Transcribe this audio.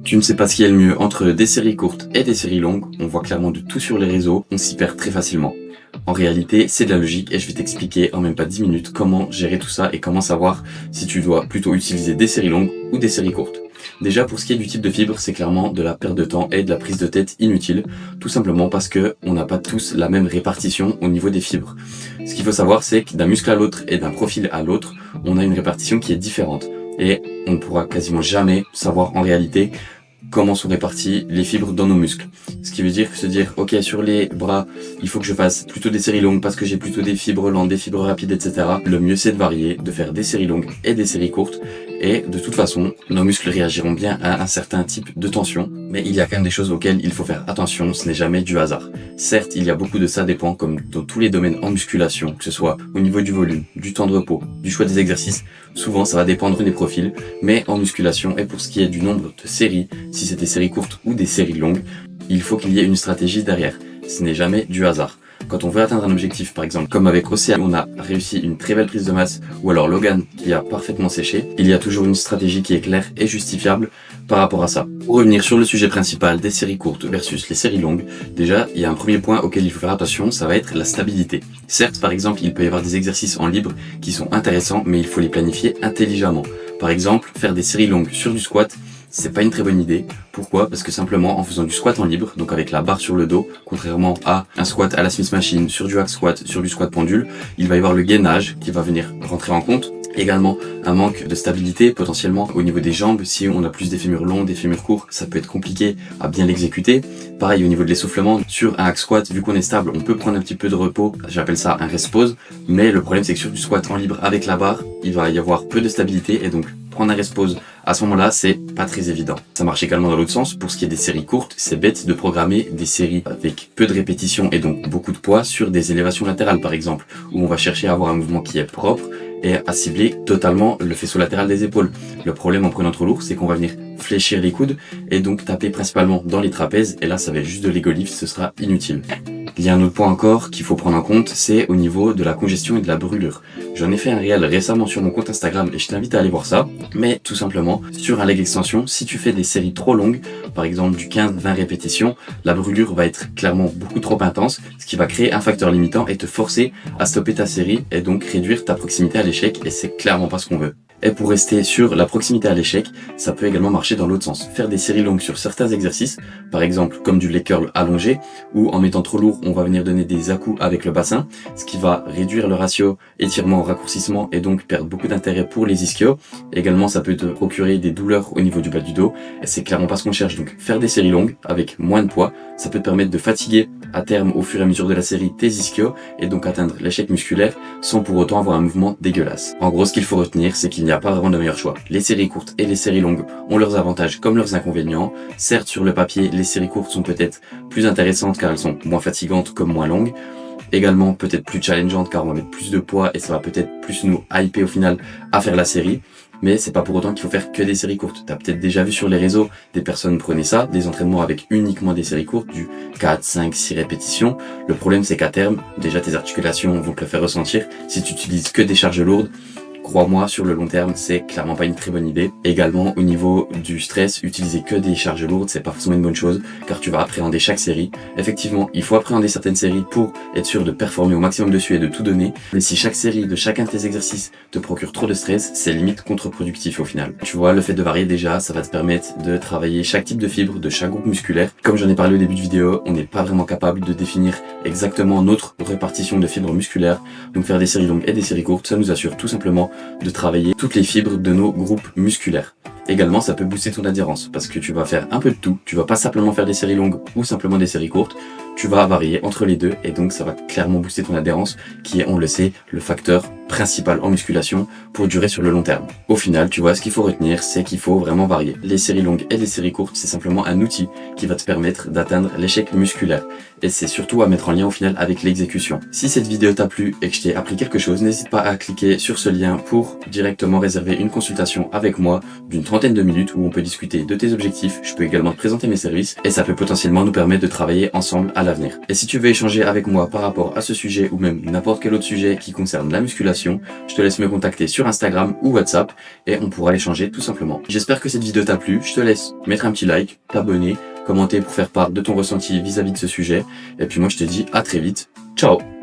Tu ne sais pas ce qui est le mieux entre des séries courtes et des séries longues, on voit clairement de tout sur les réseaux, on s'y perd très facilement. En réalité, c'est de la logique et je vais t'expliquer en même pas 10 minutes comment gérer tout ça et comment savoir si tu dois plutôt utiliser des séries longues ou des séries courtes. Déjà, pour ce qui est du type de fibre, c'est clairement de la perte de temps et de la prise de tête inutile, tout simplement parce que on n'a pas tous la même répartition au niveau des fibres. Ce qu'il faut savoir, c'est que d'un muscle à l'autre et d'un profil à l'autre, on a une répartition qui est différente. Et on ne pourra quasiment jamais savoir en réalité comment sont réparties les fibres dans nos muscles. Ce qui veut dire que se dire, ok, sur les bras, il faut que je fasse plutôt des séries longues parce que j'ai plutôt des fibres lentes, des fibres rapides, etc. Le mieux, c'est de varier, de faire des séries longues et des séries courtes. Et de toute façon, nos muscles réagiront bien à un certain type de tension. Mais il y a quand même des choses auxquelles il faut faire attention, ce n'est jamais du hasard. Certes, il y a beaucoup de ça dépend, comme dans tous les domaines en musculation, que ce soit au niveau du volume, du temps de repos, du choix des exercices. Souvent, ça va dépendre des profils. Mais en musculation, et pour ce qui est du nombre de séries, si c'est des séries courtes ou des séries longues, il faut qu'il y ait une stratégie derrière. Ce n'est jamais du hasard. Quand on veut atteindre un objectif, par exemple, comme avec Océane, on a réussi une très belle prise de masse, ou alors Logan qui a parfaitement séché, il y a toujours une stratégie qui est claire et justifiable par rapport à ça. Pour revenir sur le sujet principal des séries courtes versus les séries longues, déjà, il y a un premier point auquel il faut faire attention, ça va être la stabilité. Certes, par exemple, il peut y avoir des exercices en libre qui sont intéressants, mais il faut les planifier intelligemment. Par exemple, faire des séries longues sur du squat, c'est pas une très bonne idée. Pourquoi? Parce que simplement en faisant du squat en libre, donc avec la barre sur le dos, contrairement à un squat à la Smith Machine, sur du hack squat, sur du squat pendule, il va y avoir le gainage qui va venir rentrer en compte. Également un manque de stabilité potentiellement au niveau des jambes. Si on a plus des fémurs longs, des fémurs courts, ça peut être compliqué à bien l'exécuter. Pareil au niveau de l'essoufflement, sur un hack squat, vu qu'on est stable, on peut prendre un petit peu de repos, j'appelle ça un rest pause, mais le problème c'est que sur du squat en libre avec la barre, il va y avoir peu de stabilité et donc prendre un rest pause à ce moment-là, c'est pas très évident. Ça marche également dans l'autre sens. Pour ce qui est des séries courtes, c'est bête de programmer des séries avec peu de répétitions et donc beaucoup de poids sur des élévations latérales par exemple, où on va chercher à avoir un mouvement qui est propre et à cibler totalement le faisceau latéral des épaules. Le problème en prenant trop lourd, c'est qu'on va venir fléchir les coudes et donc taper principalement dans les trapèzes et là ça va être juste de l'ego lift, ce sera inutile. Il y a un autre point encore qu'il faut prendre en compte, c'est au niveau de la congestion et de la brûlure. J'en ai fait un réel récemment sur mon compte Instagram et je t'invite à aller voir ça, mais tout simplement, sur un leg extension, si tu fais des séries trop longues, par exemple du 15-20 répétitions, la brûlure va être clairement beaucoup trop intense, ce qui va créer un facteur limitant et te forcer à stopper ta série et donc réduire ta proximité à l'échec et c'est clairement pas ce qu'on veut. Et pour rester sur la proximité à l'échec, ça peut également marcher dans l'autre sens. Faire des séries longues sur certains exercices, par exemple comme du leg curl allongé, où en mettant trop lourd, on va venir donner des à-coups avec le bassin, ce qui va réduire le ratio étirement-raccourcissement et donc perdre beaucoup d'intérêt pour les ischios. Également, ça peut te procurer des douleurs au niveau du bas du dos, et c'est clairement pas ce qu'on cherche. Donc faire des séries longues avec moins de poids, ça peut te permettre de fatiguer à terme au fur et à mesure de la série tes ischios et donc atteindre l'échec musculaire sans pour autant avoir un mouvement dégueulasse. En gros, ce qu'il faut retenir, c'est qu'il n'y a pas vraiment de meilleur choix. Les séries courtes et les séries longues ont leurs avantages comme leurs inconvénients. Certes, sur le papier, les séries courtes sont peut-être plus intéressantes car elles sont moins fatigantes comme moins longues. Également peut-être plus challengeantes car on va mettre plus de poids et ça va peut-être plus nous hyper au final à faire la série. Mais c'est pas pour autant qu'il faut faire que des séries courtes. T'as peut-être déjà vu sur les réseaux des personnes prenaient ça, des entraînements avec uniquement des séries courtes, du 4, 5, 6 répétitions. Le problème c'est qu'à terme, déjà tes articulations vont te le faire ressentir. Si tu utilises que des charges lourdes, crois-moi, sur le long terme, c'est clairement pas une très bonne idée. Également, au niveau du stress, utiliser que des charges lourdes, c'est pas forcément une bonne chose, car tu vas appréhender chaque série. Effectivement, il faut appréhender certaines séries pour être sûr de performer au maximum dessus et de tout donner. Mais si chaque série de chacun de tes exercices te procure trop de stress, c'est limite contre-productif au final. Tu vois, le fait de varier déjà, ça va te permettre de travailler chaque type de fibre de chaque groupe musculaire. Comme j'en ai parlé au début de vidéo, on n'est pas vraiment capable de définir exactement notre répartition de fibres musculaires. Donc faire des séries longues et des séries courtes, ça nous assure tout simplement de travailler toutes les fibres de nos groupes musculaires. Également, ça peut booster ton adhérence parce que tu vas faire un peu de tout. Tu vas pas simplement faire des séries longues ou simplement des séries courtes. Tu vas varier entre les deux et donc ça va clairement booster ton adhérence qui est, on le sait, le facteur principal en musculation pour durer sur le long terme. Au final, tu vois, ce qu'il faut retenir, c'est qu'il faut vraiment varier. Les séries longues et les séries courtes, c'est simplement un outil qui va te permettre d'atteindre l'échec musculaire. Et c'est surtout à mettre en lien au final avec l'exécution. Si cette vidéo t'a plu et que je t'ai appris quelque chose, n'hésite pas à cliquer sur ce lien pour directement réserver une consultation avec moi d'une trentaine de minutes où on peut discuter de tes objectifs. Je peux également te présenter mes services et ça peut potentiellement nous permettre de travailler ensemble à l'avenir. Et si tu veux échanger avec moi par rapport à ce sujet ou même n'importe quel autre sujet qui concerne la musculation, je te laisse me contacter sur Instagram ou WhatsApp et on pourra échanger tout simplement. J'espère que cette vidéo t'a plu, je te laisse mettre un petit like, t'abonner, commenter pour faire part de ton ressenti vis-à-vis de ce sujet. Et puis moi je te dis à très vite, ciao!